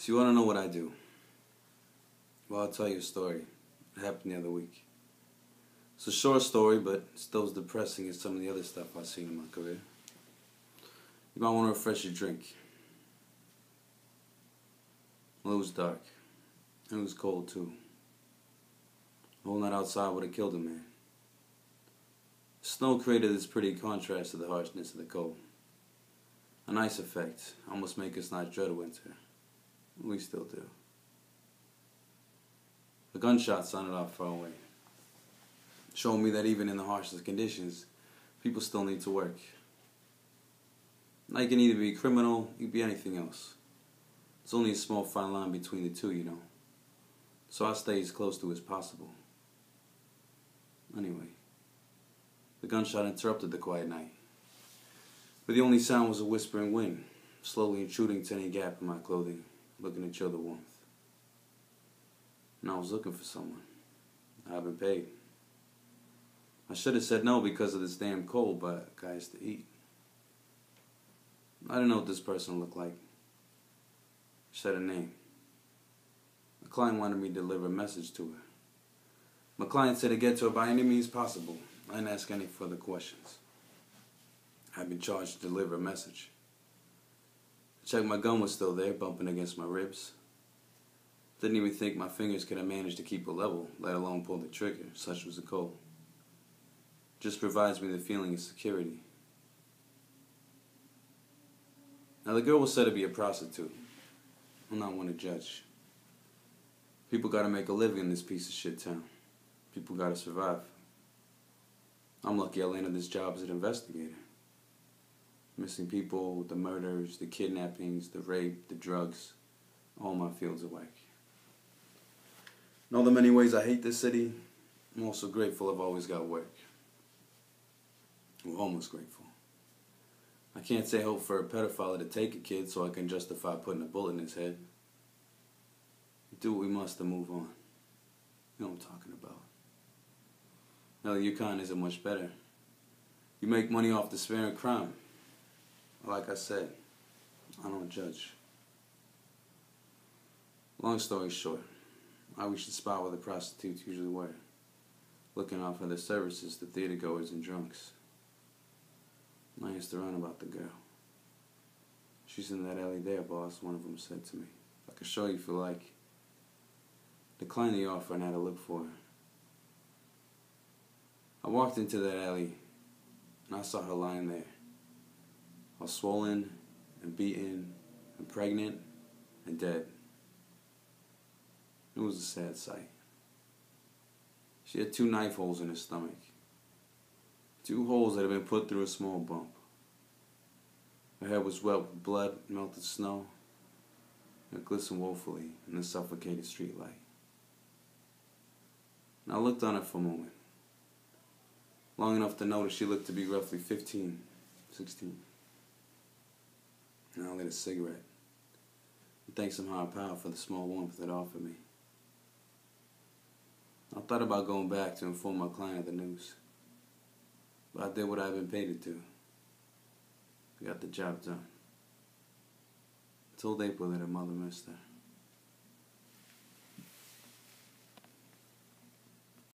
So you want to know what I do? Well, I'll tell you a story. It happened the other week. It's a short story, but still as depressing as some of the other stuff I've seen in my career. You might want to refresh your drink. Well, it was dark. And it was cold, too. The whole night outside would have killed a man. The snow created this pretty contrast to the harshness of the cold. A nice effect, almost make us not dread winter. We still do. A gunshot sounded out far away, showing me that even in the harshest conditions, people still need to work. Now you can either be a criminal, you can be anything else. There's only a small fine line between the two, you know. So I stay as close to as possible. Anyway, the gunshot interrupted the quiet night. But the only sound was a whispering wind, slowly intruding to any gap in my clothing, looking to chill the warmth. And I was looking for someone. I haven't paid. I should have said no because of this damn cold, but guys to eat. I didn't know what this person looked like. She said a name. My client wanted me to deliver a message to her. My client said to get to her by any means possible. I didn't ask any further questions. I'd been charged to deliver a message. I checked my gun was still there, bumping against my ribs. Didn't even think my fingers could have managed to keep it level, let alone pull the trigger, such was the cold. Just provides me the feeling of security. Now the girl was said to be a prostitute. I'm not one to judge. People gotta make a living in this piece of shit town. People gotta survive. I'm lucky I landed this job as an investigator. Missing people, the murders, the kidnappings, the rape, the drugs, all my fields of work. In all the many ways I hate this city, I'm also grateful I've always got work. Well, almost grateful. I can't say hope for a pedophile to take a kid so I can justify putting a bullet in his head. Do what we must to move on. You know what I'm talking about. Now, your kind isn't much better. You make money off despair and crime. Like I said, I don't judge. Long story short, I reached the spot where the prostitutes usually were, looking out for their services to theatergoers and drunks. I asked around about the girl. She's in that alley there, boss, one of them said to me. I can show you if you like. Declined the offer and had to look for her. I walked into that alley and I saw her lying there, all swollen and beaten and pregnant and dead. It was a sad sight. She had 2 knife holes in her stomach. 2 holes that had been put through a small bump. Her hair was wet with blood, melted snow, and it glistened woefully in the suffocated streetlight. And I looked on her for a moment, long enough to notice she looked to be roughly 15, 16. And I lit a cigarette, and thanked some higher power for the small warmth it offered me. I thought about going back to inform my client of the news, but I did what I've been paid to do. I got the job done. I told April that her mother missed her.